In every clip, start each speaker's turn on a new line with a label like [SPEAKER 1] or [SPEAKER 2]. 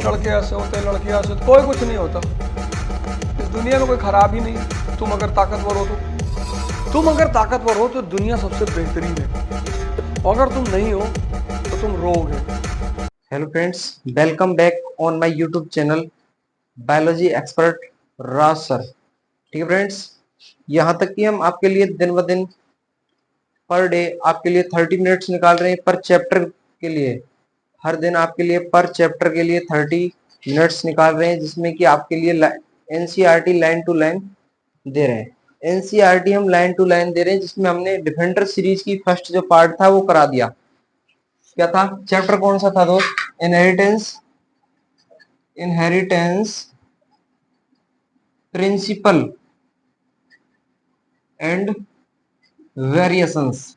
[SPEAKER 1] लड़के ऐसे होते हैं, लड़कियां ऐसे, कोई कुछ नहीं होता इस दुनिया में, कोई खराब ही नहीं। तुम अगर ताकतवर हो तो दुनिया सबसे बेहतरीन है, और अगर तुम नहीं हो तो तुम रोग है।
[SPEAKER 2] Hello friends, welcome back on my YouTube channel biology expert Raj sir. ठीक है फ्रेंड्स, यहाँ तक कि हम आपके लिए दिन ब दिन पर डे आपके लिए 30 मिनट्स निकाल रहे हैं पर चैप्टर के लिए। हर दिन आपके लिए पर चैप्टर के लिए 30 मिनट्स निकाल रहे हैं, जिसमें कि आपके लिए एनसीईआरटी लाइन टू लाइन दे रहे हैं। एनसीईआरटी हम लाइन टू लाइन दे रहे हैं, जिसमें हमने डिफेंडर सीरीज की फर्स्ट जो पार्ट था वो करा दिया। क्या था चैप्टर, कौन सा था दोस्त? Inheritance principle and variations.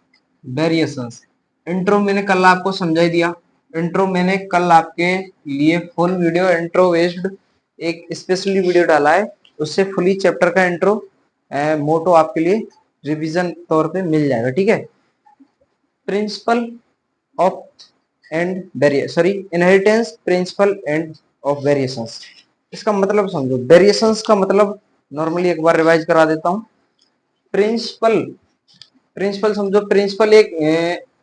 [SPEAKER 2] Intro मैंने कल आपको समझा ही दिया। इंट्रो मैंने कल आपके लिए फुल वीडियो इंट्रो बेस्ड एक स्पेशली वीडियो डाला है, उससे फुली चैप्टर का इंट्रो मोटो आपके लिए रिवीजन तौर पे मिल जाएगा। ठीक है, principle of and inheritance principle and of variations. इसका मतलब समझो। वेरिएशंस का मतलब नॉर्मली एक बार रिवाइज करा देता हूं। प्रिंसिपल प्रिंसिपल समझो। प्रिंसिपल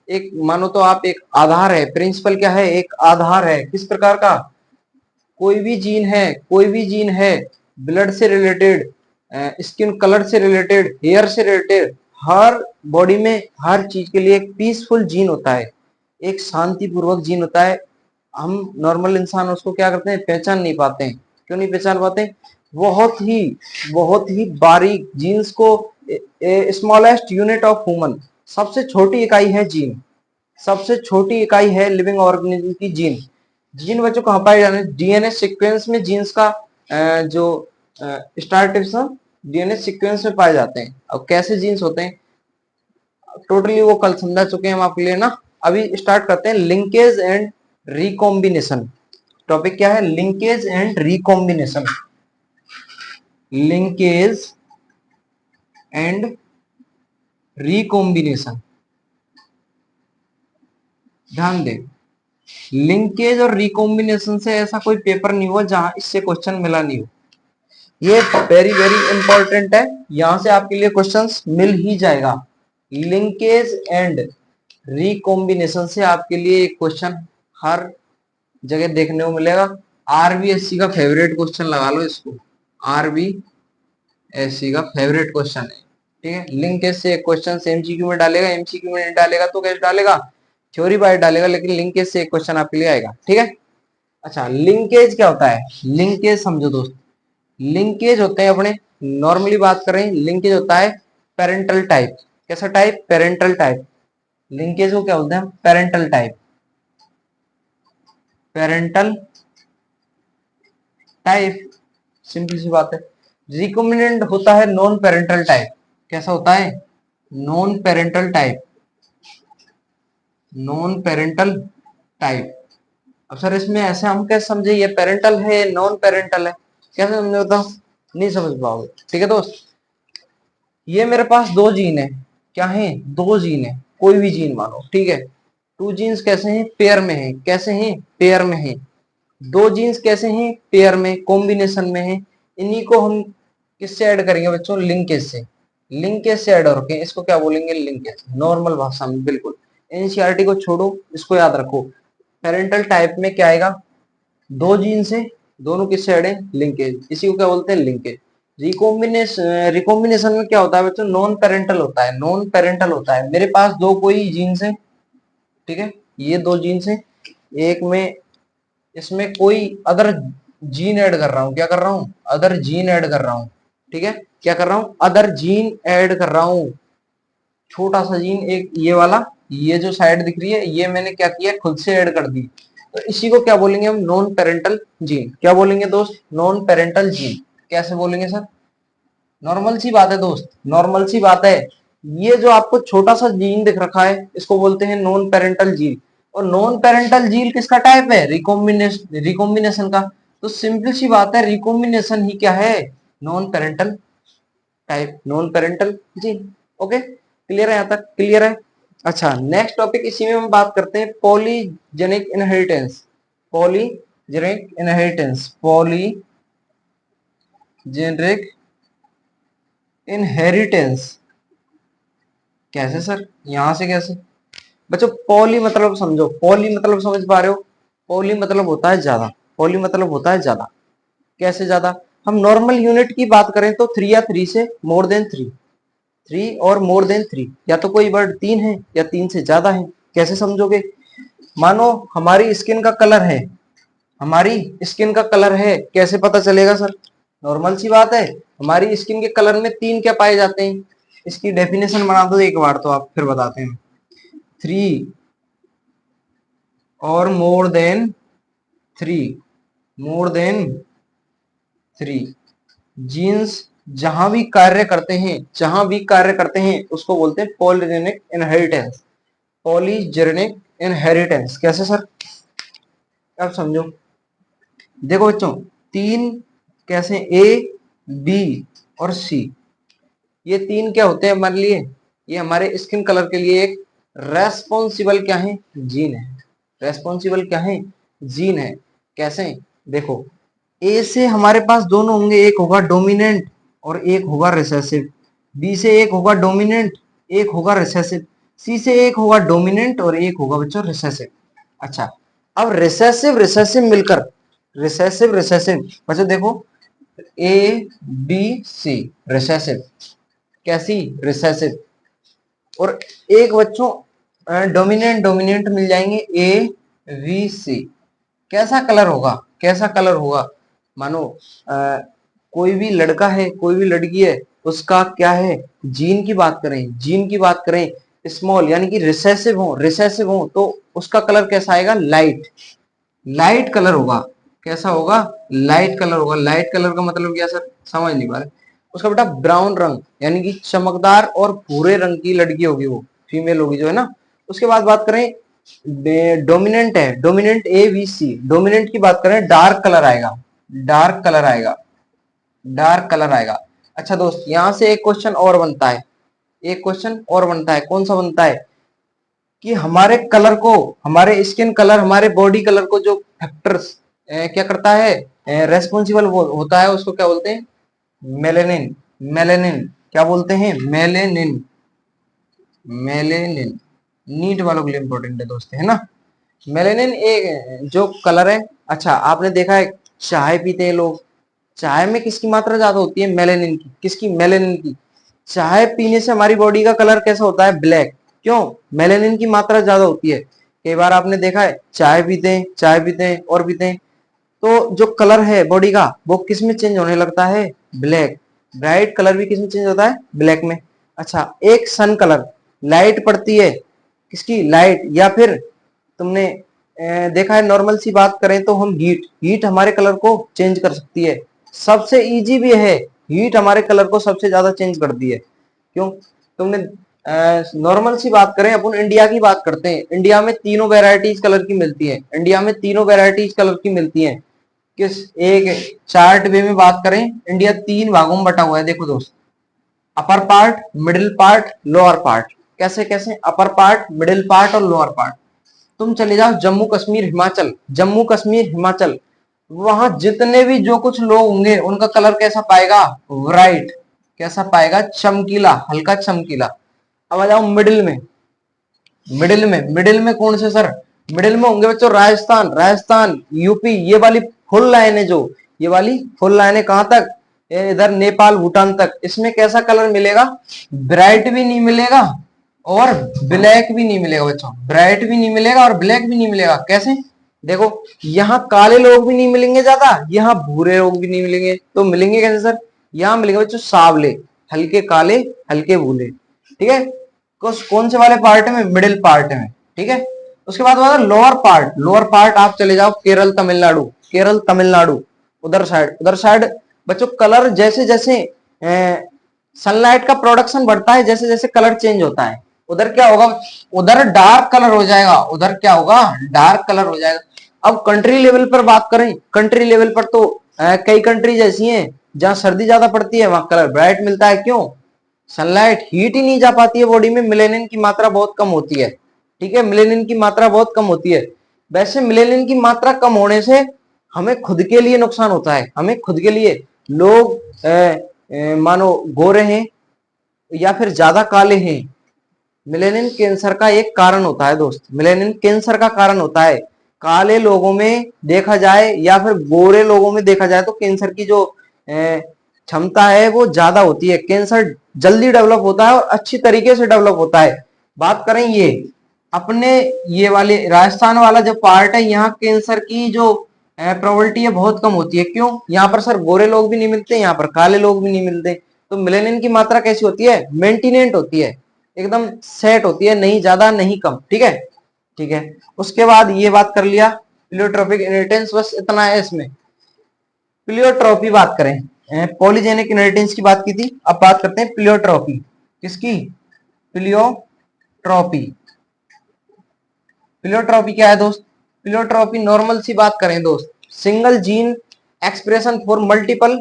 [SPEAKER 2] एक मानो तो आप एक आधार है। प्रिंसिपल क्या है? एक आधार है। किस प्रकार का? कोई भी जीन है ब्लड से रिलेटेड, स्किन कलर से रिलेटेड, हेयर से रिलेटेड, हर बॉडी में हर चीज के लिए एक पीसफुल जीन होता है, एक शांतिपूर्वक जीन होता है। हम नॉर्मल इंसान उसको क्या करते हैं? पहचान नहीं पाते हैं। क्यों नहीं पहचान पाते? बहुत ही बारीक जीन्स को, स्मॉलेस्ट यूनिट ऑफ ह्यूमन, सबसे छोटी इकाई है जीन। सबसे छोटी इकाई है लिविंग ऑर्गेनिज्म की जीन। जीन बच्चों कहाँ पाए जाते हैं? डीएनए सीक्वेंस में जीन्स का जो स्टार्टिंग डीएनए सीक्वेंस में पाए जाते हैं। अब कैसे जीन्स होते हैं टोटली वो कल समझा चुके हैं हम आपके लिए ना। अभी स्टार्ट करते हैं लिंकेज एंड रिकॉम्बिनेशन। टॉपिक क्या है? Linkage and recombination. Linkage and recombination, ध्यान दें। लिंकेज और रिकॉम्बिनेशन से ऐसा कोई पेपर नहीं हुआ जहां इससे क्वेश्चन मिला नहीं हो। ये वेरी वेरी इंपॉर्टेंट है, यहां से आपके लिए क्वेश्चंस मिल ही जाएगा। लिंकेज एंड रिकॉम्बिनेशन से आपके लिए एक क्वेश्चन हर जगह देखने को मिलेगा। आरबीएससी का फेवरेट क्वेश्चन लगा लो इसको, आरबीएससी का फेवरेट क्वेश्चन है। ठीक है, लिंकेज से एक क्वेश्चन एमसीक्यू में डालेगा, एमसीक्यू में नहीं डालेगा तो कैसे डालेगा? थ्योरी बाय डालेगा, लेकिन लिंकेज से एक क्वेश्चन आपके लिए आएगा। ठीक है, अच्छा लिंकेज क्या होता है? लिंकेज समझो दोस्त। लिंकेज होते हैं अपने, नॉर्मली बात कर रहे हैं, लिंकेज होता है पेरेंटल टाइप। कैसा टाइप? Parental type. लिंकेज को क्या बोलते हैं? Parental type. Parental type, simple सी बात है। रिकॉम्बिनेंट होता है नॉन पेरेंटल टाइप। कैसा होता है? Non parental type. Non parental type. अब सर इसमें ऐसे हम कैसे समझे ये पेरेंटल है नॉन पेरेंटल है? कैसे समझे बताओ? नहीं समझ पाओगे। ठीक है दोस्त, ये मेरे पास दो जीन है। क्या है? दो जीन है, कोई भी जीन मानो। ठीक है, टू जीन्स कैसे हैं? पेयर में है। कैसे हैं? पेयर में है। दो जीन्स कैसे हैं? पेयर में, कॉम्बिनेशन में है। इन्हीं को हम किससे ऐड करेंगे बच्चों? लिंकेज से। लिंकेज से ऐड होके इसको क्या बोलेंगे? लिंकेज। नॉर्मल भाषा में बिल्कुल। एनसीईआरटी को छोड़ो, इसको याद रखो। पेरेंटल टाइप में क्या आएगा? दो जीन से, दोनों किससे ऐड है? लिंकेज। इसी को क्या बोलते हैं? लिंकेज। रिकॉम्बिनेशन में क्या होता है बच्चों? नॉन पेरेंटल होता है। नॉन पेरेंटल होता है, मेरे पास दो कोई जीन्स है। ठीक है, ये दो जीन्स है, एक में इसमें कोई अदर जीन ऐड कर रहा हूं। क्या कर रहा हूं? अदर जीन ऐड कर रहा हूं। ठीक है, क्या कर रहा हूं? अदर जीन ऐड कर रहा हूं। छोटा सा जीन, एक ये वाला, ये जो साइड दिख रही है, ये मैंने क्या किया? खुद से ऐड कर दी। तो इसी को क्या बोलेंगे हम? Non parental gene. क्या बोलेंगे दोस्त? Non parental gene. कैसे बोलेंगे सर? नॉर्मल सी बात है दोस्त, नॉर्मल सी बात है। ये जो आपको छोटा सा जीन दिख रखा है, इसको बोलते हैं नॉन पेरेंटल जीन। और नॉन पेरेंटल जीन किसका टाइप है? रिकॉम्बिनेशन का। तो सिंपल सी बात है, रिकॉम्बिनेशन ही क्या है? Non parental type, non parental gene. Okay, clear है? यहां तक क्लियर है? अच्छा, नेक्स्ट टॉपिक इसी में हम बात करते हैं polygenic inheritance. Polygenic generic inheritance, polygeneric inheritance. कैसे सर, यहां से कैसे? बच्चों पॉली मतलब समझो, पॉली मतलब समझ पा रहे हो? पॉली मतलब होता है ज्यादा, पॉली मतलब होता है ज्यादा। कैसे ज्यादा? हम नॉर्मल यूनिट की बात करें तो 3 या 3 से मोर देन 3, 3 और मोर देन 3, या तो कोई वर्ड 3 है या 3 से ज्यादा है। कैसे समझोगे? मानो हमारी स्किन का कलर है, हमारी स्किन का कलर है, कैसे पता चलेगा सर? नॉर्मल सी बात है, हमारी स्किन के कलर में 3 क्या पाए जाते हैं? इसकी डेफिनेशन बना दो एक बार तो आप, फिर बताते हैं। 3 और more than 3, more than 3 genes जहां भी कार्य करते हैं, जहां भी कार्य करते हैं उसको बोलते हैं पॉलीजेनिक इनहेरिटेंस, पॉलीजेनिक इनहेरिटेंस। कैसे सर? अब समझो, देखो बच्चों, 3 कैसे, ए बी और सी, ये 3 क्या होते हैं हमारे लिए? ये हमारे स्किन कलर के लिए एक रेस्पॉन्सिबल क्या है? जीन है। रेस्पॉन्सिबल क्या है? जीन है। कैसे? देखो, ए से हमारे पास दोनों होंगे, एक होगा डोमिनेंट और एक होगा रिसेसिव। बी से एक होगा डोमिनेंट, एक होगा रिसेसिव। सी से एक होगा डोमिनेंट और एक होगा बच्चों रिसेसिव। अच्छा, अब रिसेसिव रिसेसिव मिलकर, रिसेसिव रिसेसिव बच्चों देखो, ए बी सी रिसेसिव, कैसी? रिसेसिव। और एक बच्चों डोमिनेंट डोमिनेंट मिल जाएंगे, ए वी सी। कैसा कलर होगा? कैसा कलर होगा? मानो कोई भी लड़का है, कोई भी लड़की है, उसका क्या है, जीन की बात करें, जीन की बात करें, स्मॉल यानी कि रिसेसिव हो, रिसेसिव हो, तो उसका कलर कैसा आएगा? लाइट, लाइट कलर होगा। कैसा होगा? लाइट कलर होगा। लाइट कलर का मतलब क्या सर? समझ नहीं पा रहे। उसका बेटा ब्राउन रंग यानी कि चमकदार और भूरे रंग की लड़की होगी, वो फीमेल होगी जो है ना। उसके बाद बात करें, डोमिनेंट है, dominant A B C, dominant की बात करें, डार्क कलर आएगा, डार्क कलर आएगा, डार्क कलर आएगा। अच्छा दोस्त, यहां से एक क्वेश्चन और बनता है, एक क्वेश्चन और बनता है। कौन सा बनता है? कि हमारे कलर को, हमारे स्किन कलर, हमारे बॉडी कलर को जो फैक्टर्स क्या करता है, रेस्पॉन्सिबल होता है, उसको क्या बोलते हैं? मेलेनिन। मेलेनिन क्या बोलते हैं? Melanin, melanin. नीट वालों के लिए इंपॉर्टेंट है दोस्त, है ना। मेलेनिन एक जो कलर है। अच्छा, आपने देखा है चाय पीते हैं लोग, चाय में किसकी मात्रा ज्यादा होती है? मेलेनिन की। किसकी? मेलेनिन की। चाय पीने से हमारी बॉडी का कलर कैसा होता है? ब्लैक। क्यों? मेलेनिन की मात्रा ज्यादा होती है। कई बार आपने देखा है चाय पीते हैं, चाय पीते हैं और पीते हैं, तो जो कलर है बॉडी का वो किस में चेंज होने लगता है? ब्लैक। ब्राइट कलर भी किस में चेंज होता है? ब्लैक में। अच्छा, एक सन कलर, लाइट पड़ती है, किसकी? लाइट। या फिर तुमने देखा है, नॉर्मल सी बात करें तो हम हीट, हीट हमारे कलर को चेंज कर सकती है। सबसे इजी भी है, हीट हमारे कलर को सबसे ज्यादा चेंज करती है। क्यों? तुमने नॉर्मल सी बात करें, अपन इंडिया की बात करते हैं, इंडिया में तीनों वेराइटीज कलर की मिलती है, इंडिया में तीनों वेराइटीज कलर की मिलती है। किस? एक चार्ट वे में बात करें, इंडिया 3 भागों में बटा हुआ है। देखो दोस्त, upper part, middle part, lower part. कैसे कैसे? अपर पार्ट, मिडिल पार्ट और लोअर पार्ट। तुम चले जाओ जम्मू कश्मीर हिमाचल, जम्मू कश्मीर हिमाचल, वहां जितने भी जो कुछ लोग होंगे उनका कलर कैसा पाएगा? ब्राइट। कैसा पाएगा? चमकीला, हल्का चमकीला। अब आ जाओ मिडिल में, मिडिल में, मिडिल में कौन से सर? मिडिल में होंगे बच्चों राजस्थान, राजस्थान, यूपी, ये वाली फुल लाइन है, जो ये वाली फुल लाइन है, कहां तक? इधर नेपाल भूटान तक। इसमें कैसा कलर मिलेगा? ब्राइट भी नहीं मिलेगा और ब्लैक भी नहीं मिलेगा बच्चों, ब्राइट भी नहीं मिलेगा और ब्लैक भी नहीं मिलेगा। कैसे? देखो, यहाँ काले लोग भी नहीं मिलेंगे ज्यादा, यहाँ भूरे लोग भी नहीं मिलेंगे, तो मिलेंगे कैसे सर? यहाँ मिलेंगे बच्चों सावले, हल्के काले, हल्के भूरे। ठीक है, कौन से वाले पार्ट में? मिडिल पार्ट में। ठीक है, उसके बाद लोअर पार्ट, लोअर पार्ट आप चले जाओ केरल तमिलनाडु, केरल तमिलनाडु, उधर साइड, उधर साइड बच्चों कलर जैसे जैसे सनलाइट का प्रोडक्शन बढ़ता है, जैसे जैसे कलर चेंज होता है, उधर क्या होगा? उधर डार्क कलर हो जाएगा, उधर क्या होगा? डार्क कलर हो जाएगा। अब कंट्री लेवल पर बात करें, कंट्री लेवल पर तो कई कंट्रीज ऐसी हैं जहां सर्दी ज्यादा पड़ती है, वहां कलर ब्राइट मिलता है। क्यों? सनलाइट, हीट ही नहीं जा पाती है बॉडी में, मेलेनिन की मात्रा बहुत कम होती है। ठीक है, मेलेनिन की मात्रा बहुत कम होती है। वैसे मेलेनिन की मात्रा कम होने से हमें खुद के लिए नुकसान होता है, हमें खुद के लिए। लोग मानो गोरे हैं या फिर ज्यादा काले हैं, मिलेनियन कैंसर का एक कारण होता है दोस्त, मिलेनियन कैंसर का कारण होता है। काले लोगों में देखा जाए या फिर गोरे लोगों में देखा जाए तो कैंसर की जो क्षमता है वो ज्यादा होती है, कैंसर जल्दी डेवलप होता है और अच्छी तरीके से डेवलप होता है। बात करें ये अपने ये वाले राजस्थान वाला जो पार्ट है, यहाँ कैंसर की जो प्रोबेबिलिटी है बहुत कम होती है। क्यों? यहाँ पर सर गोरे लोग भी नहीं मिलते, यहाँ पर काले लोग भी नहीं मिलते। तो मिलेनियन की मात्रा कैसी होती है? मेंटेनेंट होती है, एकदम सेट होती है, नहीं ज्यादा नहीं कम। ठीक है, ठीक है। उसके बाद ये बात कर लिया प्लियोट्रोपिक इनहेरिटेंस, बस इतना है इसमें। प्लियोट्रोपी बात करें, पॉलीजेनिक इनहेरिटेंस की बात की थी, अब बात करते हैं प्लियोट्रोपी। किसकी? प्लियोट्रोपी। प्लियोट्रोपी क्या है दोस्त? प्लियोट्रोपी नॉर्मल सी बात करें दोस्त, single gene expression for multiple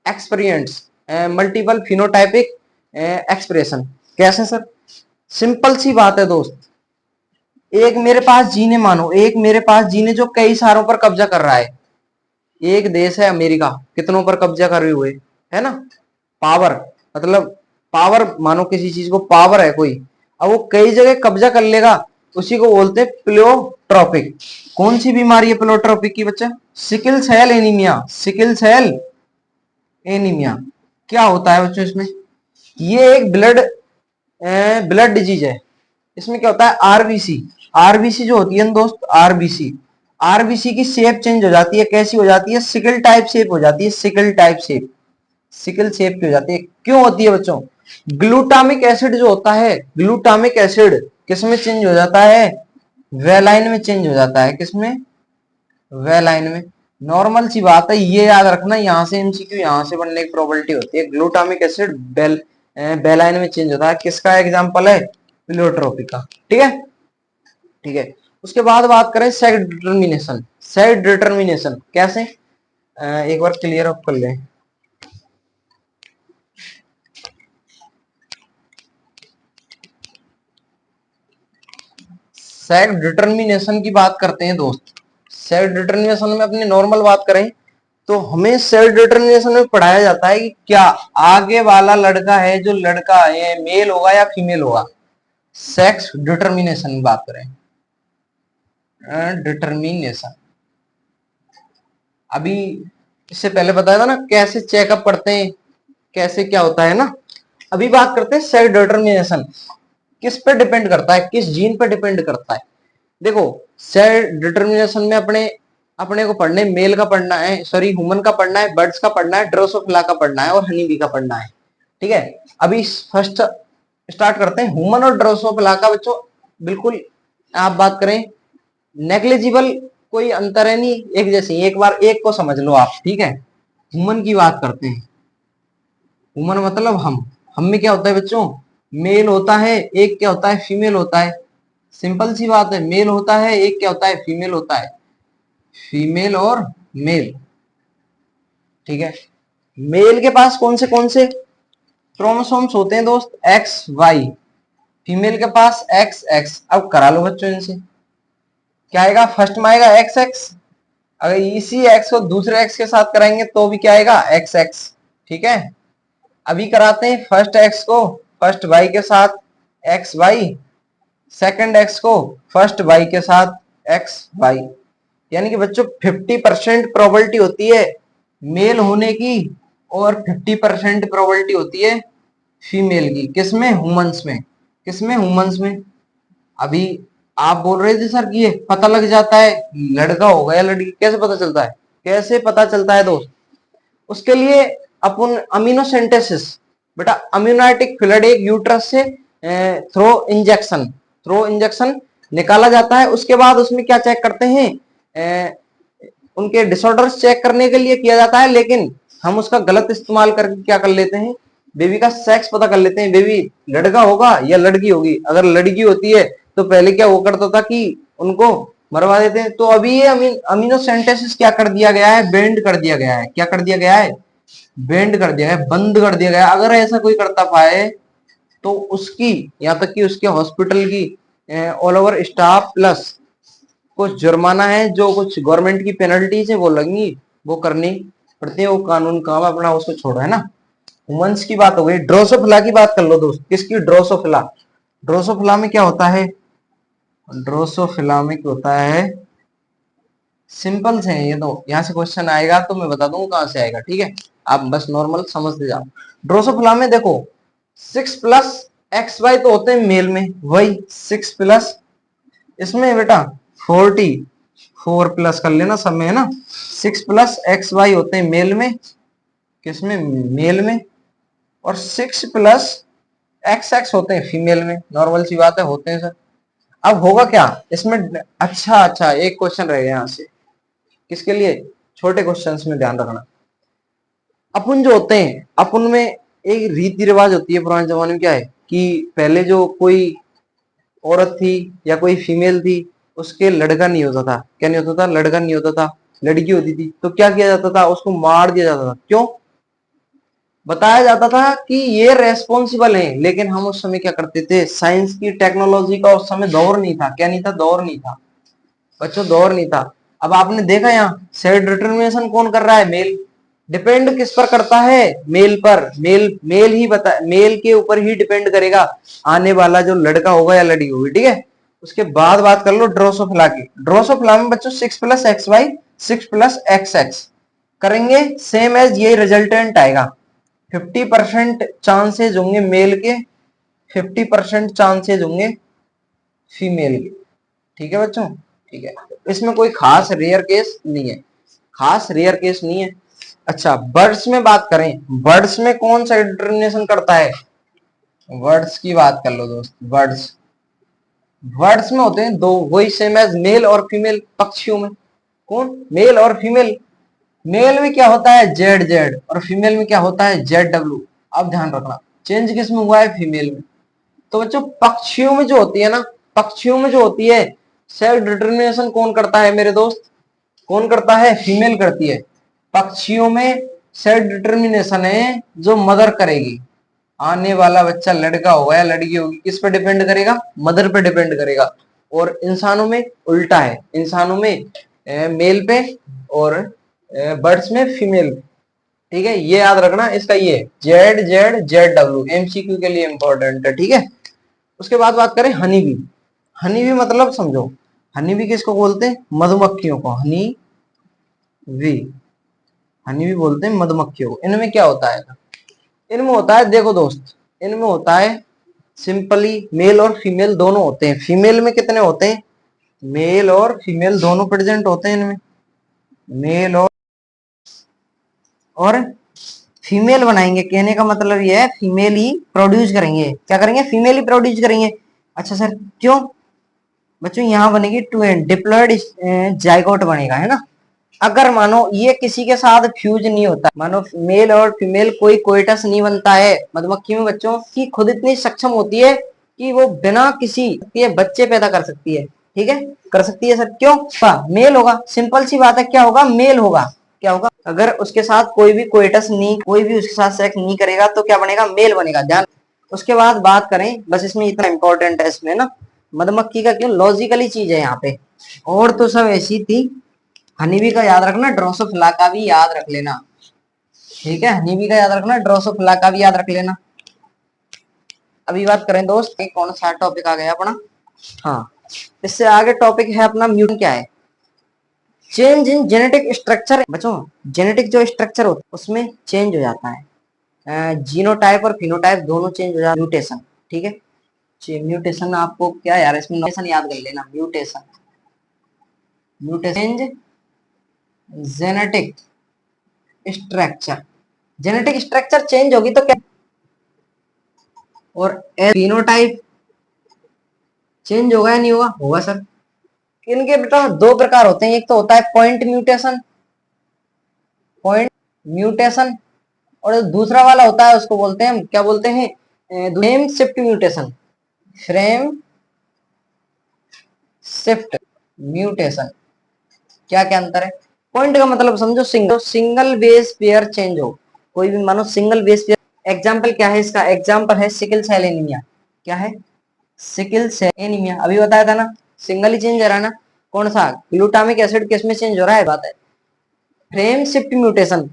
[SPEAKER 2] experience, multiple phenotypic expression. कैसे सर? सिंपल सी बात है दोस्त, एक मेरे पास जीन है, मानो एक मेरे पास जीन है जो कई सारों पर कब्जा कर रहा है। एक देश है अमेरिका, कितनों पर कब्जा करे हुए है ना, पावर, मतलब पावर, मानो किसी चीज को पावर है कोई, अब वो कई जगह कब्जा कर लेगा, उसी को बोलते हैं प्लियोट्रोपिक। कौन सी बीमारी है प्लियोट्रोपिक की बच्चा? Sickle cell anaemia. Sickle cell anaemia क्या होता है बच्चों इसमें? ये एक ब्लड डिजीज है। इसमें क्या होता है? आरबीसी, आरबीसी जो होती है ना दोस्त, आरबीसी, आरबीसी की शेप चेंज हो जाती है। कैसी हो जाती है? सिकल टाइप शेप हो जाती है, sickle type shape, sickle shape की हो जाती है। क्यों होती है बच्चों? ग्लूटामिक एसिड जो होता है, ग्लूटामिक एसिड किसमें चेंज हो जाता है? वेलाइन में चेंज हो जाता है। किसमें? वेलाइन में। नॉर्मल सी बात है, ये याद रखना, यहां से एमसीक्यू यहां से बनने की प्रोबेबिलिटी होती है। ग्लूटामिक एसिड वेलाइन में चेंज होता है। किसका एग्जांपल है? प्लियोट्रोपी का। ठीक है, ठीक है। उसके बाद बात करें सेक्स डिटर्मिनेशन। सेक्स डिटर्मिनेशन कैसे? एक बार क्लियर अप कर लें। सेक्स डिटर्मिनेशन की बात करते हैं दोस्त। सेक्स डिटर्मिनेशन में अपनी नॉर्मल बात करें तो हमें सेक्स डिटर्मिनेशन में पढ़ाया जाता है कि क्या आगे वाला लड़का है, जो लड़का है मेल होगा या फीमेल होगा। सेक्स डिटर्मिनेशन की बात करें, डिटर्मिनेशन अभी इससे पहले बताया था ना कैसे चेकअप करते हैं, कैसे क्या होता है ना। अभी बात करते हैं सेक्स डिटर्मिनेशन किस पे डिपेंड करता है, किस जीन पे डिपेंड करता है। देखो सेक्स डिटर्मिनेशन में अपने अपने को पढ़ने, मेल का पढ़ना है, सॉरी ह्यूमन का पढ़ना है, बर्ड्स का पढ़ना है, ड्रोसोफिला का पढ़ना है और हनी बी का पढ़ना है। ठीक है, अभी फर्स्ट स्टार्ट करते हैं ह्यूमन और ड्रोसोफिला का। बच्चों बिल्कुल आप बात करें नेग्लिजिबल, कोई अंतर है नहीं, एक जैसे, एक बार एक को समझ लो आप। ठीक है, ह्यूमन की बात करते हैं। ह्यूमन मतलब हम में क्या होता है बच्चों? मेल होता है, एक क्या होता है? फीमेल होता है। सिंपल सी बात है, मेल होता है, एक क्या होता है? फीमेल होता है। फीमेल और मेल। ठीक है, मेल के पास कौन से क्रोमोसोम्स होते हैं दोस्त? X Y. फीमेल के पास एक्स एक्स। अब करा लो बच्चों इनसे, क्या आएगा? फर्स्ट में आएगा एक्स एक्स, अगर इसी एक्स को दूसरे एक्स के साथ कराएंगे तो भी क्या आएगा? X x. ठीक है, अभी कराते हैं फर्स्ट एक्स को फर्स्ट वाई के साथ एक्स वाई, सेकेंड एक्स को फर्स्ट वाई के साथ एक्स वाई। यानी कि बच्चों 50% प्रोबेबिलिटी होती है मेल होने की और 50% प्रोबेबिलिटी होती है फीमेल की। किसमें? ह्यूमंस में। किसमें? ह्यूमंस में। अभी आप बोल रहे थे सर कि ये पता लग जाता है लड़का होगा या लड़की, कैसे पता चलता है? कैसे पता चलता है दोस्त? उसके लिए अपन अमीनोसेंटेसिस, बेटा अम्यूनाइटिक फ्लूइड एक यूट्रस से थ्रो इंजेक्शन निकाला जाता है। उसके बाद उसमें क्या चेक करते हैं? उनके डिसऑर्डर्स चेक करने के लिए किया जाता है, लेकिन हम उसका गलत इस्तेमाल करके क्या कर लेते हैं? बेबी का सेक्स पता कर लेते हैं, बेबी लड़का होगा या लड़की होगी। अगर लड़की होती है तो पहले क्या वो करता था कि उनको मरवा देते हैं। तो अभी ये अमीनोसेंटेसिस क्या कर दिया गया है? बेंड कर दिया गया है। क्या कर दिया गया है? बेंड कर दिया है, बंद कर दिया गया है। अगर ऐसा कोई करता पाए तो उसकी, यहाँ तक कि उसके हॉस्पिटल की ऑल ओवर स्टाफ प्लस कुछ जुर्माना है, जो कुछ गवर्नमेंट की पेनल्टीज है वो लगेंगी, वो करनी पड़ती है, वो कानून काम अपना उसको छोड़ो, है ना। वुमेन्स की बात हो गई। ड्रोसोफिला की बात कर लो दोस्त। किसकी? ड्रोसोफिला। ड्रोसोफिला में क्या होता है? ड्रोसोफिला में क्या होता है? सिंपल से है ये तो, यहाँ से क्वेश्चन आएगा तो मैं बता दूंगा कहां से आएगा, ठीक है। आप बस नॉर्मल समझते जाओ। ड्रोसोफिला में देखो 6+XY तो होते हैं मेल में, वही 6+, इसमें बेटा 44 कर लेना सब में, है ना। 6+XY होते हैं मेल में, किसमें? मेल में। और 6+XX होते हैं फीमेल में, नॉर्मल सी बात है, होते हैं सर। अब होगा क्या इसमें? अच्छा, एक क्वेश्चन रह गया यहाँ से, किसके लिए? छोटे क्वेश्चंस में ध्यान रखना। अपन जो होते हैं, अपन में एक रीति रिवाज होती है पुराने जमाने में, क्या है कि पहले जो कोई औरत थी या कोई फीमेल थी, उसके लड़का नहीं होता था। क्या नहीं होता था? लड़का नहीं होता था, लड़की होती थी तो क्या किया जाता था? उसको मार दिया जाता था। क्यों? बताया जाता था कि ये रेस्पॉन्सिबल है। लेकिन हम उस समय क्या करते थे? साइंस की, टेक्नोलॉजी का उस समय दौर नहीं था। क्या नहीं था? दौर नहीं था बच्चों, दौर नहीं था। अब आपने देखा यहाँ सेल्फ डिटर्मिनेशन कौन कर रहा है? मेल। डिपेंड किस पर करता है? मेल पर। मेल ही बता, मेल के ऊपर ही डिपेंड करेगा आने वाला जो लड़का होगा या लड़की होगी, ठीक है। उसके बाद बात कर लो ड्रोसोफिला की। ड्रोसोफिला में बच्चों 6+XY, 6+XX करेंगे, सेम एज ये रिजल्टेंट आएगा। 50% चांसेज होंगे मेल के, 50% चांसेज होंगे फीमेल के, ठीक है बच्चों, ठीक है। इसमें कोई खास रेयर केस नहीं है, खास रेयर केस नहीं है। अच्छा, बर्ड्स में बात करें, बर्ड्स में कौन सा डिटर्मिनेशन करता है? बर्ड्स की बात कर लो दोस्त। बर्ड्स, बर्ड्स में होते हैं दो, वही सेम एज मेल और फीमेल। पक्षियों में कौन? मेल और फीमेल। मेल में क्या होता है? जेड और फीमेल में क्या होता है? ZW। अब ध्यान रखना, चेंज किस में हुआ है? फीमेल में। तो बच्चों पक्षियों में जो होती है ना, पक्षियों में जो होती है, सेल्फ डिटर्मिनेशन कौन करता है मेरे दोस्त? कौन करता है? फीमेल करती है। पक्षियों में सेल्फ डिटर्मिनेशन है जो मदर करेगी। आने वाला बच्चा लड़का होगा या लड़की होगी, किस पे डिपेंड करेगा? मदर पे डिपेंड करेगा। और इंसानों में उल्टा है, इंसानों में मेल पे और बर्ड्स में फीमेल पे, ठीक है। ये याद रखना इसका, ये ZW MCQ के लिए इंपॉर्टेंट है, ठीक है। उसके बाद बात करें हनी बी। हनी बी मतलब समझो, हनी बी किसको बोलते हैं? मधुमक्खियों को हनी बी, हनी बी बोलते हैं मधुमक्खियों को। इनमें क्या होता है? इनमें होता है, देखो दोस्त, इनमें होता है सिंपली मेल और फीमेल दोनों होते हैं। फीमेल में कितने होते हैं? मेल और फीमेल दोनों प्रेजेंट होते हैं इनमें, मेल और फीमेल बनाएंगे। कहने का मतलब ये है फीमेल ही प्रोड्यूस करेंगे। क्या करेंगे? फीमेल ही प्रोड्यूस करेंगे। अच्छा सर क्यों? बच्चों यहाँ बनेगी डिप्लॉयड जाइगोट बनेगा, है ना। अगर मानो ये किसी के साथ फ्यूज नहीं होता, मानो मेल और फीमेल कोई कोइटस नहीं बनता है मधुमक्खी में, बच्चों की खुद इतनी सक्षम होती है कि वो बिना किसी ये बच्चे पैदा कर सकती है, ठीक है, कर सकती है सर। क्यों? मेल होगा, सिंपल सी बात है। क्या होगा? मेल होगा। क्या होगा? अगर उसके साथ कोई भी कोइटस नहीं, कोई भी उसके साथ सेक्स नहीं करेगा तो क्या बनेगा? मेल बनेगा, ध्यान। उसके बाद बात करें, बस इसमें इतना इंपॉर्टेंट है इसमें ना, मधुमक्खी का क्यों लॉजिकली चीज है यहाँ पे, और तो सब ऐसी थी। हनीबी का याद रखना, ड्रोसोफिला का भी याद रख लेना, ठीक है। हनीबी का याद रखना, ड्रोसोफिला का भी याद रख लेना। अभी बात करें दोस्त, कौन सा टॉपिक आ गया अपना? हाँ, इससे आगे टॉपिक है अपना म्यूटेशन। क्या है? Change in genetic structure. बच्चों जेनेटिक जो स्ट्रक्चर होता है उसमें चेंज हो जाता है, जीनोटाइप और फिनोटाइप दोनों चेंज हो जाता है, म्यूटेशन, ठीक है। म्यूटेशन आपको क्या यार, इसमें म्यूटेशन याद कर लेना, mutation, mutation genetic structure, genetic structure change होगी तो क्या? और फिनोटाइप चेंज होगा या नहीं होगा? होगा सर। इनके बेटा दो प्रकार होते हैं, एक तो होता है पॉइंट म्यूटेशन, पॉइंट म्यूटेशन, और दूसरा वाला होता है उसको बोलते हैं, क्या बोलते हैं? Frame shift mutation, frame shift mutation. क्या क्या अंतर है? पॉइंट का मतलब समझो, सिंगल बेस पेयर चेंज हो, कोई भी मानो सिंगल बेस पेयर। एग्जांपल क्या है इसका? एग्जांपल है सिकल सेल एनीमिया। क्या है? सिकल सेल एनीमिया, अभी बताया था ना, सिंगल ही चेंज हो रहा है ना। कौन सा ग्लूटामिक एसिड किस में चेंज हो रहा है, बात है frame shift mutation.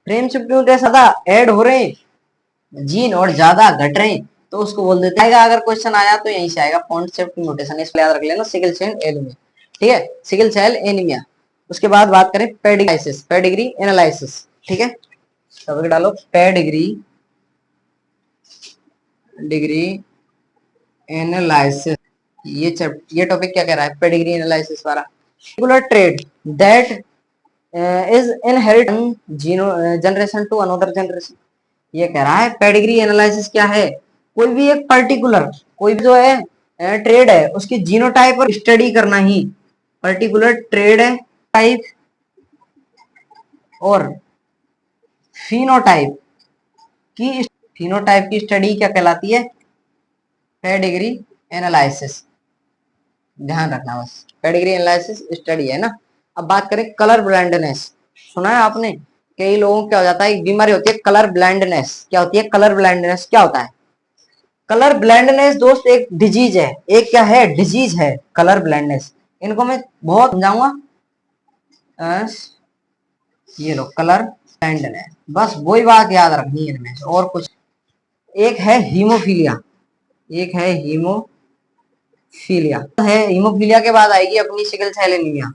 [SPEAKER 2] Frame shift mutation ज्यादा ऐड हो रहे हैं जीन और ज्यादा घट रहे हैं तो उसको बोल देते हैं। अगर क्वेश्चन आया तो यहीं से आएगा फॉन्ट शिफ्ट म्यूटेशन, इसलिए याद रख लेना सिकल सेल एनीमिया। ठीक है, सिकल सेल एनीमिया। उसके बाद बात करें पेडिग्री एनालिसिस। ठीक है, टॉपिक डालो पेडिग्री एनालिसिस। ये टॉपिक क्या कह रहा है, पेडिग्री एनालिसिस वाला। Particular trait that is inherit generation to another generation. ये कह रहा है पेडिग्री एनालिसिस क्या है, कोई भी एक पर्टिकुलर कोई भी जो है ट्रेड है उसकी जीनोटाइप पर स्टडी करना ही पर्टिकुलर ट्रेड है टाइप और फिनोटाइप की स्टडी क्या कहलाती है, पेडिग्री एनालिसिस। ध्यान रखना बस, पेडिग्री एनालिसिस स्टडी है ना। अब बात करें कलर ब्लाइंडनेस। सुना है आपने, कई लोगों को क्या हो जाता है, एक बीमारी होती है कलर ब्लाइंडनेस। क्या होती है कलर ब्लाइंडनेस, क्या होता है कलर ब्लाइंडनेस दोस्त, एक डिजीज है, एक क्या है डिजीज है कलर ब्लाइंडनेस। इनको मैं बहुत समझाऊंगा। ये लो कलर ब्लाइंडनेस, बस वही बात याद रखनी है इनमें और कुछ। एक है हीमोफीलिया, एक है हीमोफीलिया के बाद आएगी अपनी sickle cell anaemia.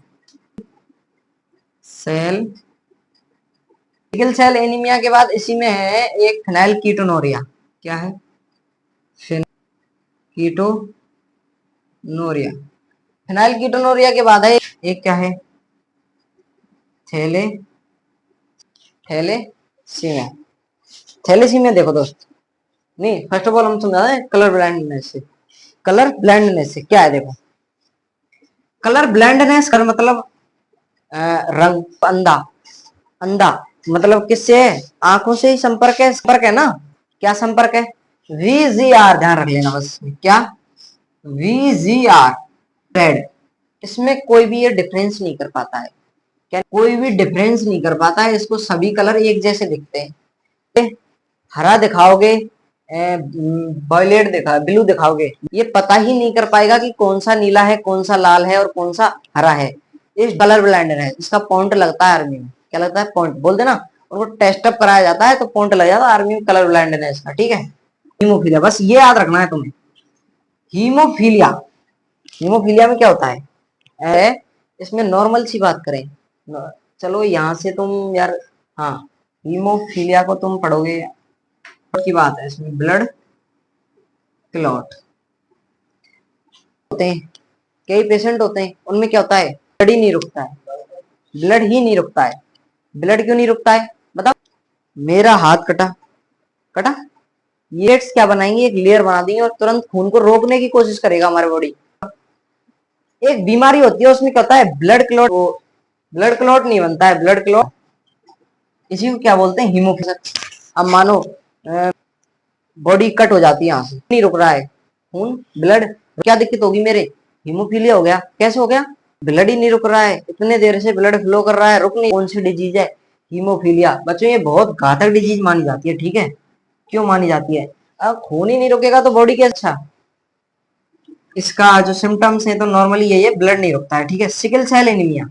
[SPEAKER 2] Sickle cell anaemia के बाद इसी में है एक फिनाइल कीटोनूरिया। क्या है कीटोनूरिया। फिनाइल कीटोनूरिया के बाद है एक क्या है थैलेसीमिया। थैलेसीमिया देखो दोस्त, नहीं फर्स्ट ऑफ ऑल हम समझा रहे कलर ब्लाइंडनेस से। कलर ब्लाइंडनेस से क्या है, देखो कलर ब्लाइंडनेस कर मतलब रंग अंधा मतलब किससे है, आंखों से ही संपर्क है ना। क्या संपर्क है, वीजीआर, ध्यान रख लेना बस, क्या वीजीआर रेड। इसमें कोई भी ये डिफरेंस नहीं कर पाता है, क्या कोई भी डिफरेंस नहीं कर पाता है, इसको सभी कलर एक जैसे दिखते हैं। हरा दिखाओगे, वायलेट ब्लू दिखाओगे, ये पता ही नहीं कर पाएगा कि कौन सा नीला है, कौन सा लाल है और कौन सा हरा है। इस कलर ब्लाइंडर है, इसका पॉइंट लगता है आर्मी में। क्या लगता है, पॉइंट बोल देना, और वो टेस्ट अप कराया जाता है तो पॉइंट लग जाता है आर्मी में कलर ब्लाइंडनेस का। ठीक है, हीमोफीलिया, बस ये याद रखना है तुम्हें। हीमोफीलिया में क्या होता है, इसमें नॉर्मल सी बात करें, चलो यहां से तुम यार, हाँ हीमोफीलिया को तुम पढ़ोगे की बात है, इसमें ब्लड क्लॉट होते हैं, कई पेशेंट होते हैं उनमें क्या होता है, ब्लड ही नहीं रुकता है, ब्लड ही नहीं रुकता है। ब्लड क्यों नहीं रुकता है बताओ, मेरा हाथ कटा ये क्या बनाएंगे, एक लेयर बना देंगे और तुरंत खून को रोकने की कोशिश करेगा हमारी बॉडी। एक बीमारी होती है उसमें क्या होता है, ब्लड क्लॉट। ब्लड क्लॉट नहीं बनता है, ब्लड क्लॉट, इसी को क्या बोलते हैं, हीमोफीलिया। अब मानो बॉडी कट हो जाती है, यहाँ से नहीं रुक रहा है खून, ब्लड, क्या दिक्कत होगी मेरे, हीमोफीलिया हो गया। कैसे हो गया, ब्लड ही नहीं रुक रहा है, इतने देर से ब्लड फ्लो कर रहा है, रुक नहीं। कौन सी डिजीज है, हीमोफीलिया। बच्चों ये बहुत घातक डिजीज मानी जाती है। ठीक है, क्यों मानी जाती है, अब खून ही नहीं रुकेगा तो बॉडी कैसा। इसका जो सिम्टम्स है तो नॉर्मली यही है, ब्लड नहीं रुकता है। ठीक है, सिकल सेल एनीमिया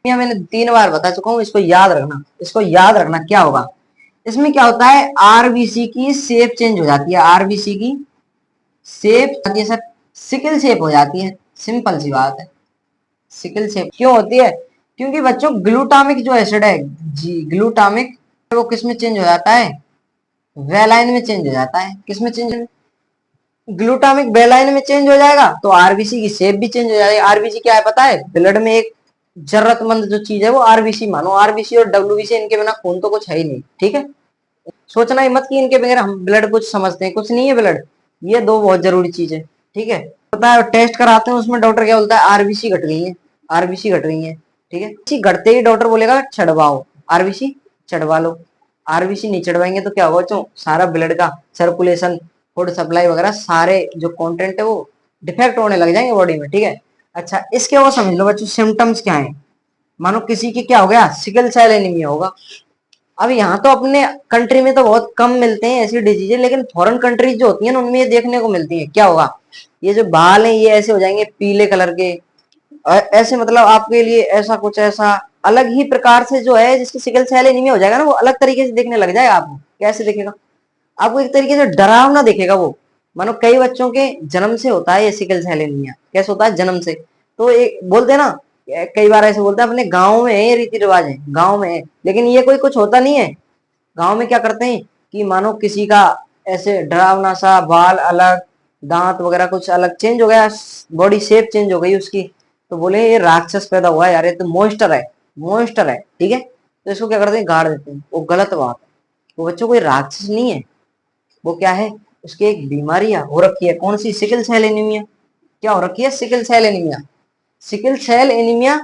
[SPEAKER 2] मैंने 3 बार बता चुका हूँ, इसको याद रखना क्या होगा। इसमें क्या होता है, आरबीसी की शेप चेंज हो जाती है, आरबीसी की शेप सर सिकल शेप हो जाती है, सिंपल सी बात है। सिकल शेप क्यों होती है, क्योंकि बच्चों ग्लूटामिक जो एसिड है जी, ग्लूटामिक वो किस में चेंज हो जाता है, वेलाइन में चेंज हो जाता है। किस में चेंज, ग्लूटामिक वेलाइन में चेंज हो जाएगा तो आरबीसी की शेप भी चेंज हो जाएगी। आरबीसी क्या है पता है, ब्लड में एक जरूरतमंद जो चीज है वो आरबीसी मानो, आरबीसी और डब्ल्यूबीसी, इनके बिना खून तो कुछ है ही नहीं। ठीक है, सोचना ही मत कि इनके बगैर हम ब्लड कुछ समझते हैं, कुछ नहीं है ब्लड, ये 2 बहुत जरूरी चीज है। ठीक है, पता है टेस्ट कराते हैं उसमें डॉक्टर क्या बोलता है, आरबीसी घट गई है, आरबीसी घट गई है। ठीक है, इसी घटते ही डॉक्टर बोलेगा चढ़वाओ आरबीसी, चढ़वा लो। आरबीसी नहीं चढ़वाएंगे तो क्या होगा बच्चों, सारा ब्लड का सर्कुलेशन, फूड सप्लाई वगैरह सारे जो कंटेंट है वो डिफेक्ट होने लग जाएंगे बॉडी में। ठीक है, अच्छा इसके वो समझ लो बच्चों सिम्टम्स क्या है। मानो किसी की क्या हो गया, सिकल सेल एनीमिया होगा। अब यहाँ तो अपने कंट्री में तो बहुत कम मिलते हैं ऐसी डिजीजें, लेकिन फॉरेन कंट्रीज जो होती है ना उनमें ये देखने को मिलती है। क्या होगा, ये जो बाल है ये ऐसे हो जाएंगे पीले कलर के,
[SPEAKER 3] ऐसे मतलब आपके लिए ऐसा कुछ ऐसा अलग ही प्रकार से जो है जिसकी सिकल सेल एनीमिया हो जाएगा ना, वो अलग तरीके से दिखने लग जाएगा आपको। कैसे दिखेगा? आपको एक तरीके से डरावना दिखेगा वो। मानो कई बच्चों के जन्म से होता है ये सिकल सेल एनीमिया। कैसे होता है? जन्म से। तो एक बोलते हैं ना, कई बार ऐसे बोलते हैं अपने गांव में है, ये रीति रिवाज है, गांव में है, लेकिन ये कोई कुछ होता नहीं है। गांव में क्या करते हैं कि मानो किसी का ऐसे डरावना सा बाल अलग, दांत वगैरह कुछ अलग चेंज हो गया, बॉडी शेप चेंज हो गई उसकी, तो बोले ये राक्षस पैदा हुआ है यार, ये तो मॉन्स्टर है, मॉन्स्टर है। ठीक है, तो इसको क्या करते हैं? गाड़ देते हैं। वो गलत बात है। वो बच्चों कोई राक्षस नहीं है, वो क्या है? उसकी एक बीमारी हो रखी है। कौन सी? Sickle cell anaemia. क्या हो रखी है? Sickle cell anaemia. Sickle cell anaemia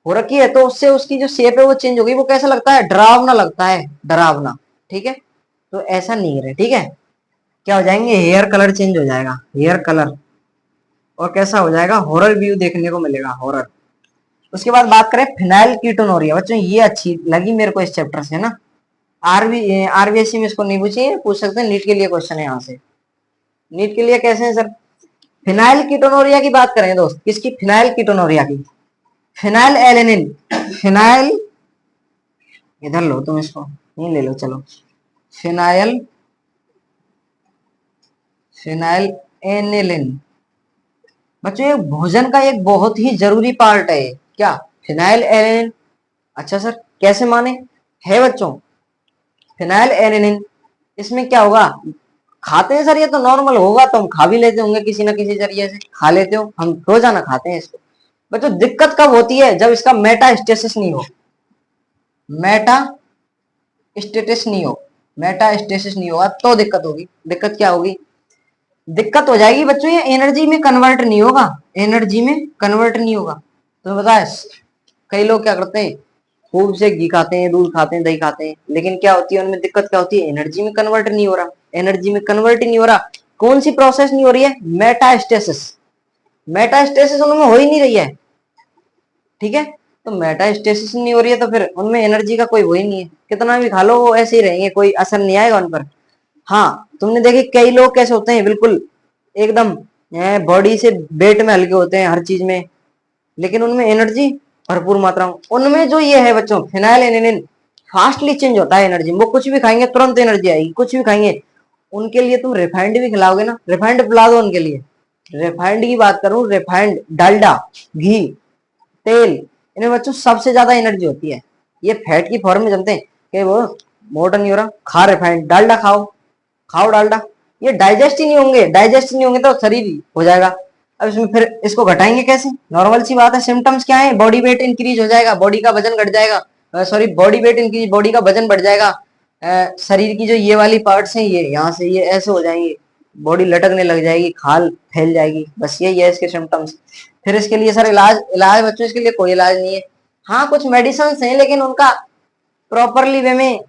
[SPEAKER 3] हो रखी है, तो उससे उसकी जो शेप है वो चेंज हो गई। वो कैसा लगता है? डरावना लगता है, डरावना। ठीक है, तो ऐसा नहीं है। ठीक है, क्या हो जाएंगे? हेयर कलर चेंज हो जाएगा, हेयर कलर। और कैसा हो जाएगा? हॉरर व्यू देखने को मिलेगा, हॉरर। उसके बाद बात करें फिनाइल कीटोनोरिया। बच्चों ये अच्छी लगी मेरे को इस चैप्टर से ना। आरबीएससी में इसको नहीं पूछिए, पूछ सकते हैं, नीट के लिए क्वेश्चन है यहाँ से। नीट के लिए कैसे है सर? फिनाइल कीटोनोरिया की बात करें दोस्त। किसकी? फिनाइल कीटोनोरिया की। फिनाइल एलेनिन, फिनाइल, इधर लो तुम इसको, नहीं ले लो, चलो। Phenyl, phenyl aniline. बच्चों ये भोजन का एक बहुत ही जरूरी पार्ट है। क्या? Phenyl alanine. अच्छा सर कैसे माने? है बच्चों, फिनाइल एलेनिन, इसमें क्या होगा? खाते हैं सर, ये तो नॉर्मल होगा, तो हम खा भी लेते होंगे, किसी ना किसी जरिए से खा लेते हो, हम रोजाना खाते हैं इसको। बच्चों दिक्कत कब होती है? जब इसका मेटास्टेसिस नहीं हो। मेटा स्टेटस नहीं हो, मेटास्टेसिस नहीं होगा तो दिक्कत होगी। दिक्कत क्या होगी? दिक्कत हो जाएगी बच्चों, ये एनर्जी में कन्वर्ट नहीं होगा, एनर्जी में कन्वर्ट नहीं होगा। तो पता है कई लोग क्या करते हैं, खूब से घी खाते हैं, दूध खाते हैं, दही खाते हैं, लेकिन क्या होती है उनमें? दिक्कत क्या होती है? एनर्जी में कन्वर्ट नहीं हो रहा, एनर्जी में कन्वर्ट ही नहीं हो रहा। कौन सी प्रोसेस नहीं हो रही है? मेटास्टेसिस। मेटास्टेसिस उनमें हो ही नहीं रही है। ठीक है, तो मेटास्टेसिस नहीं हो रही है, तो फिर उनमें एनर्जी का कोई वो ही नहीं है। कितना भी खा लो वो ऐसे ही रहेंगे, कोई असर नहीं आएगा उन पर। हाँ, तुमने देखे कई लोग कैसे होते हैं, बिल्कुल एकदम बॉडी से वेट में हल्के होते हैं हर चीज में, लेकिन उनमें एनर्जी भरपूर मात्रा में। उनमें जो ये है बच्चों फिनाइल एनिलिन, फास्टली चेंज होता है एनर्जी। वो कुछ भी खाएंगे तुरंत एनर्जी आएगी, कुछ भी खाएंगे। उनके लिए तुम रिफाइंड भी खिलाओगे ना, रिफाइंड पिला दो उनके लिए। रिफाइंड की बात करूं, रिफाइंड, डालडा, घी, तेल, इनमें बच्चों सबसे ज्यादा एनर्जी होती है। ये फैट की फॉर्म में जमते हैं कि वो मोटा नहीं हो रहा, खा रिफाइंड, डालडा खाओ, खाओ डालडा। ये डाइजेस्ट ही नहीं होंगे, डाइजेस्ट नहीं होंगे तो शरीर ही हो जाएगा। अब इसमें फिर इसको घटाएंगे कैसे? नॉर्मल सी बात है। सिम्टम्स क्या है? बॉडी वेट इंक्रीज हो जाएगा, बॉडी का वजन घट जाएगा, sorry body weight increase, body का वजन बढ़ जाएगा। शरीर की जो ये वाली पार्ट्स हैं, ये यहाँ से ये ऐसे हो जाएंगे, बॉडी लटकने लग जाएगी, खाल फैल जाएगी। बस यही है इसके सिम्टम्स। फिर इसके लिए सर इलाज, इलाज बच्चों इसके लिए कोई इलाज नहीं है। हाँ कुछ मेडिसिन हैं, लेकिन उनका प्रॉपरली वे में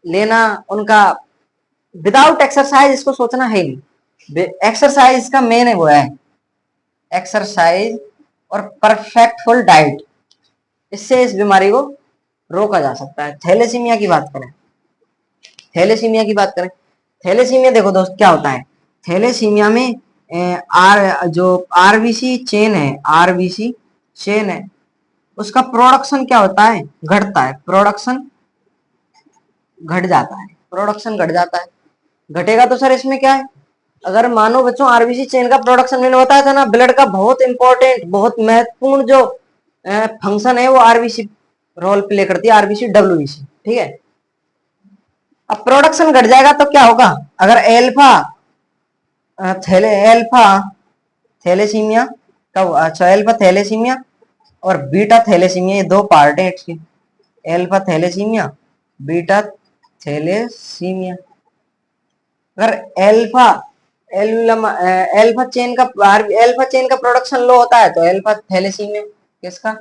[SPEAKER 3] लेना, उनका विदाउट एक्सरसाइज इसको सोचना है नहीं। एक्सरसाइज का मेन है वो है एक्सरसाइज और परफेक्टफुल डाइट। इससे इस बीमारी को रोका जा सकता है। थैलेसीमिया की बात करें, थैलेसीमिया की बात करें, थैलेसीमिया देखो दोस्त क्या होता है। थैलेसीमिया में जो आरबीसी चेन है, आरबीसी चेन है, उसका प्रोडक्शन क्या होता है? घटता है, प्रोडक्शन घट जाता है, प्रोडक्शन घट जाता है। घटेगा तो सर इसमें क्या है? अगर मानो बच्चों आरबीसी चेन का प्रोडक्शन, मैंने बताया था ना, ब्लड का बहुत इंपॉर्टेंट, बहुत महत्वपूर्ण जो फंक्शन है वो आरबीसी रोल प्ले करती है, आरबीसी डब्ल्यूबीसी। ठीक है, अब प्रोडक्शन घट जाएगा तो क्या होगा? अगर एल्फा एल्फा थैलेसीमिया का, अच्छा एल्फा थैलेसीमिया और बीटा थैलेसीमिया, ये दो पार्ट है इसके। Alpha thalassaemia, beta thalassaemia. अगर एल्फा एल्फा चेन का प्रोडक्शन लो होता है तो एल्फा थैलेसीमिया। किसका?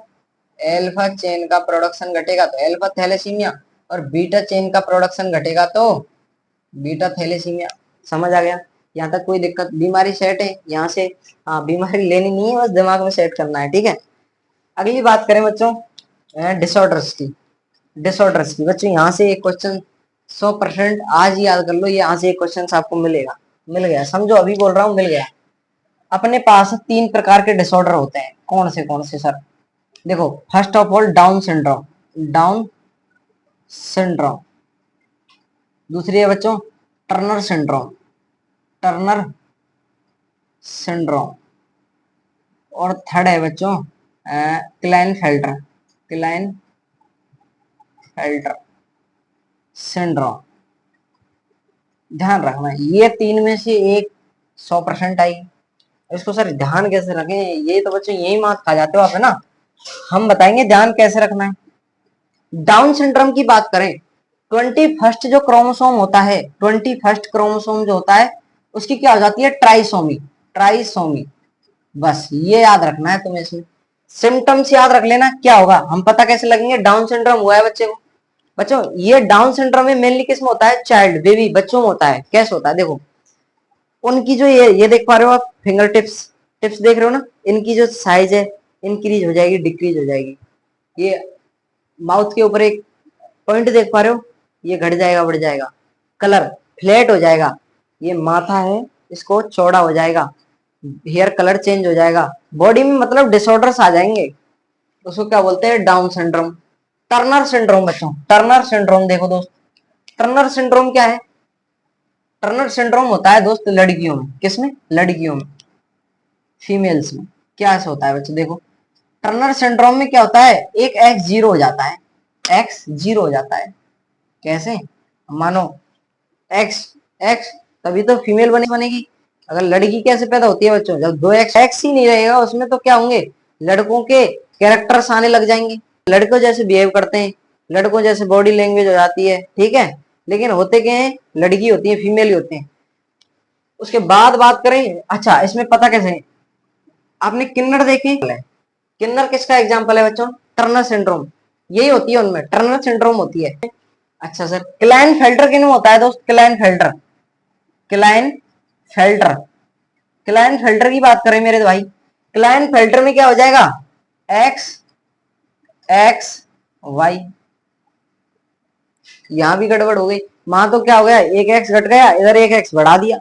[SPEAKER 3] एल्फा चेन का प्रोडक्शन घटेगा तो एल्फा थैलेसीमिया, और बीटा चेन का प्रोडक्शन घटेगा तो बीटा थैलेसीमिया। समझ आ गया? यहाँ तक कोई दिक्कत? बीमारी सेट है यहाँ से? हाँ, बीमारी लेनी नहीं है, बस दिमाग में सेट करना है। ठीक है, अगली बात करें बच्चों डिसऑर्डर्स की। डिसऑर्डर्स की बच्चों यहाँ से एक क्वेश्चन 100% आज ही याद कर लो, यहाँ से एक क्वेश्चन आपको मिलेगा। मिल गया, समझो अभी बोल रहा हूँ, मिल गया। अपने पास 3 प्रकार के डिसऑर्डर होते हैं। कौन से सर? देखो, first of all down syndrome, down syndrome. दूसरी है बच्चों टर्नर सिंड्रोम, टर्नर सिंड्रोम। और थर्ड है बच्चों क्लाइनफेल्टर, क्लाइनफेल्टर सिंड्रोम। ध्यान रखना ये 3 में से एक 100% आएगी। इसको सर ध्यान कैसे रखें, ये तो बच्चों यही मात खा जाते हो आप, है ना। हम बताएंगे ध्यान कैसे रखना है। डाउन सिंड्रोम की बात करें, 21st जो क्रोमोसोम होता है, 21st क्रोमोसोम जो होता है उसकी क्या हो जाती है? Trisomy, trisomy. बस ये याद रखना है तुम्हें। इसमें सिम्टम्स याद रख लेना क्या होगा, हम पता कैसे लगेंगे डाउन सिंड्रोम हुआ है बच्चे को। बच्चों ये डाउन सिंड्रोम में मेनली किसमें होता है? चाइल्ड, बेबी, बच्चों में होता है। कैसे होता है? देखो, उनकी जो ये देख पा रहे हो आप, फिंगर टिप्स, टिप्स देख रहे हो ना, इनकी जो साइज है इंक्रीज हो जाएगी, डिक्रीज हो जाएगी। ये माउथ के ऊपर एक पॉइंट देख पा रहे हो, ये घट जाएगा, बढ़ जाएगा। कलर फ्लैट हो जाएगा, ये माथा है इसको चौड़ा हो जाएगा। हेयर कलर चेंज हो जाएगा। बॉडी में मतलब डिसऑर्डर्स आ जाएंगे, उसको क्या बोलते हैं? Down syndrome. टर्नर सिंड्रोम बच्चों, टर्नर सिंड्रोम देखो दोस्त, टर्नर सिंड्रोम क्या है? टर्नर सिंड्रोम होता है दोस्त लड़कियों में। किसमें? लड़कियों में, फीमेल्स में। क्या ऐसा होता है बच्चों? देखो, टर्नर सिंड्रोम में क्या होता है? एक एक्स जीरो हो जाता है, एक्स जीरो हो जाता है। कैसे? मानो एक्स एक्स तभी तो फीमेल बनेगी। अगर लड़की कैसे पैदा होती है बच्चों? जब 2 एक्स ही नहीं रहेगा उसमें, तो क्या होंगे? लड़कों के कैरेक्टर्स आने लग जाएंगे, लड़कों जैसे बिहेव करते हैं, लड़कों जैसे बॉडी लैंग्वेज हो जाती है, ठीक है। लेकिन होते क्या है? लड़की होती है, फीमेल ही होते हैं। उसके बाद बात करें, अच्छा इसमें पता कैसे है? आपने किन्नर देखे? किन्नर किसका एग्जाम्पल है बच्चों? Turner syndrome. यही होती है उनमें, टर्नर सिंड्रोम होती है। अच्छा सर, क्लाइनफेल्टर किन में होता है दोस्त? क्लाइनफेल्टर, क्लाइनफेल्टर, क्लाइनफेल्टर की बात करें मेरे भाई, क्लाइनफेल्टर में क्या हो जाएगा? X X Y. यहां भी गड़बड़ हो गई, वहां तो क्या हो गया? एक एक्स घट गया, इधर एक एक्स बढ़ा दिया।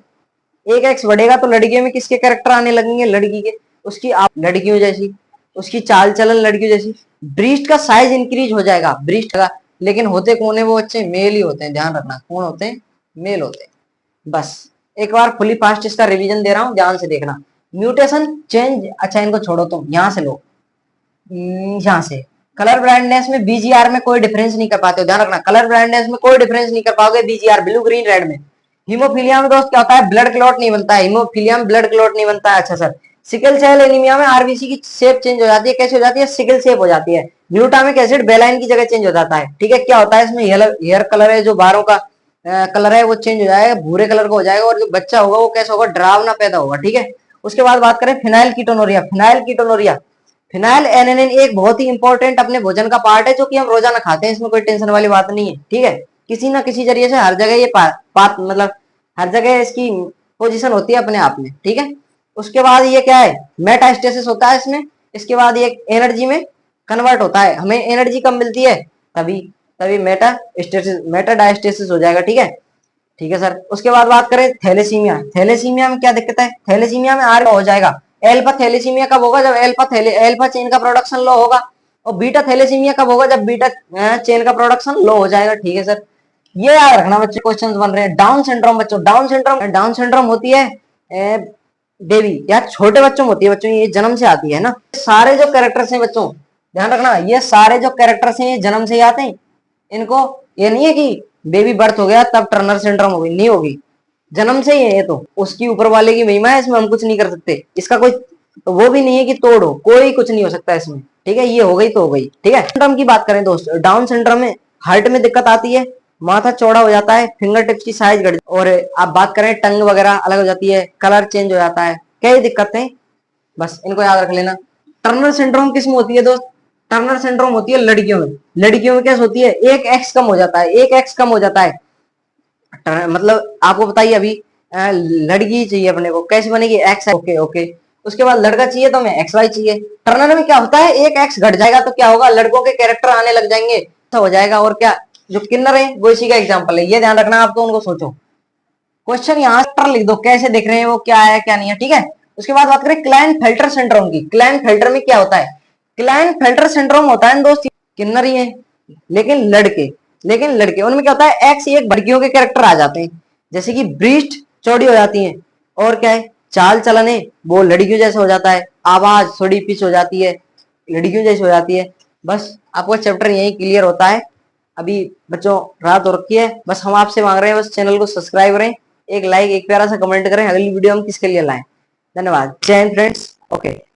[SPEAKER 3] एक एक्स बढ़ेगा तो लड़कियों में किसके कैरेक्टर आने लगेंगे? लड़की के, उसकी आप लड़कियों जैसी, उसकी चाल चलन लड़कियों जैसी। ब्रीस्ट का साइज इंक्रीज हो जाएगा, ब्रीस्ट का। लेकिन होते कौन है वो बच्चे? मेल ही होते हैं, ध्यान रखना। कौन होते हैं? मेल होते हैं। बस एक बार फुली फास्ट इसका रिवीजन दे रहा हूं, ध्यान से देखना। म्यूटेशन चेंज, अच्छा इनको छोड़ो, तुम यहां से लो, यहां से। कलर ब्राइटनेस में बीजीआर में कोई डिफरेंस नहीं कर पाते हो, ध्यान रखना। कलर ब्राइटनेस में कोई डिफरेंस नहीं कर पाओगे बीजीआर, ब्लू ग्रीन रेड में। हीमोफीलिया में दोस्त क्या होता है? ब्लड क्लॉट नहीं बनता है, हीमोफीलिया में ब्लड क्लॉट नहीं बनता है। अच्छा सर, सिकल सेल एनीमिया में आरबीसी की शेप चेंज हो जाती है। कैसे हो जाती है? सिकल शेप हो जाती है। ग्लूटामिक एसिड बेलाइन की जगह चेंज हो जाता है, ठीक है। क्या होता है इसमें? हेयर कलर है, जो बालों का कलर है वो चेंज हो जाएगा, भूरे कलर का हो जाएगा। और जो बच्चा होगा वो कैसा होगा? डरावना पैदा होगा, ठीक है। उसके बाद बात करें फिनाइल कीटोनोरिया, फिनाइल कीटोनोरिया, फिनाइल एनेनिन एक बहुत ही इंपॉर्टेंट अपने भोजन का पार्ट है, जो कि हम रोजाना खाते हैं। इसमें कोई टेंशन वाली बात नहीं है, ठीक है। किसी ना किसी जरिए से हर जगह ये बात मतलब हर जगह इसकी पोजीशन होती है अपने आप में, ठीक है। उसके बाद ये क्या है? मेटास्टेसिस होता है इसमें। इसके बाद ये एनर्जी में कन्वर्ट होता है। हमें एनर्जी कब मिलती है? तभी तभी मेटाडायस्टेसिस हो जाएगा, ठीक है। ठीक है सर। उसके बाद बात करें थैलेसीमिया, थैलेसीमिया में क्या दिक्कत है? थैलेसीमिया में आर हो जाएगा। एल्फा थैलेसीमिया कब होगा? जब एल्फा चेन का प्रोडक्शन लो होगा। और बीटा थैलेसीमिया कब होगा? जब बीटा चेन का प्रोडक्शन लो हो जाएगा, ठीक है सर। ये याद रखना बच्चे, क्वेश्चंस बन रहे हैं। डाउन सिंड्रोम बच्चों, डाउन सिंड्रोम होती है बेबी या छोटे बच्चों में होती है बच्चों, ये जन्म से आती है ना। सारे जो कैरेक्टर्स हैं बच्चों, ध्यान रखना, ये सारे जो कैरेक्टर्स हैं ये जन्म से ही आते हैं। इनको ये नहीं है कि बेबी बर्थ हो गया तब टर्नर सिंड्रोम होगी, नहीं होगी, जन्म से ही है ये। तो उसकी ऊपर वाले की महिमा है, इसमें हम कुछ नहीं कर सकते। इसका कोई तो वो भी नहीं है कि तोड़ो, कोई कुछ नहीं हो सकता इसमें, ठीक है। ये हो गई तो हो गई, ठीक है। सिंड्रोम की बात करें दोस्त, डाउन सिंड्रोम में हार्ट में दिक्कत आती है, माथा चौड़ा हो जाता है, फिंगर टिप्स की साइज घट, और आप बात करें टंग वगैरह अलग हो जाती है, कलर चेंज हो जाता है, कई दिक्कतें। बस इनको याद रख लेना। टर्नर सिंड्रोम किसमें होती है दोस्त? टर्नर सिंड्रोम होती है लड़कियों में। लड़कियों में कैसे होती है? एक एक्स कम हो जाता है, एक एक्स कम हो जाता है। मतलब आपको बताइए, अभी लड़की चाहिए अपने को, कैसे बनेगी? X, okay okay. उसके बाद लड़का चाहिए तो हमें एक्स वाई चाहिए। टर्नर में क्या होता है? एक एक्स घट जाएगा तो क्या होगा? लड़कों के कैरेक्टर आने लग जाएंगे, ऐसा हो जाएगा। और क्या, जो किन्नर है वो इसी का एग्जाम्पल है, ये ध्यान रखना। आप तो उनको सोचो, क्वेश्चन यहाँ लिख दो, कैसे देख रहे हैं वो, क्या है क्या नहीं है, ठीक है। उसके बाद बात करें क्लाइनफेल्टर सिंड्रोम की। क्लाइनफेल्टर में क्या होता है? क्लाइनफेल्टर सिंड्रोम होता है दोस्त, किन्नर ही है लेकिन लड़के उनमें क्या होता है, एक्स एक लड़कियों के कैरेक्टर आ जाते हैं, जैसे कि ब्रीस्ट चौड़ी हो जाती है, और क्या है, चाल चलन है वो लड़कियों जैसे हो जाता है, आवाज थोड़ी पिच हो जाती है, लड़कियों जैसी हो जाती है। बस आपका चैप्टर यही क्लियर होता है। अभी बच्चों रात हो रखी है, बस हम आपसे मांग रहे हैं बस चैनल को सब्सक्राइब करें, एक लाइक, एक प्यारा सा कमेंट करें, अगली वीडियो हम किसके लिए लाएं। धन्यवाद, जय हिंद फ्रेंड्स। ओके।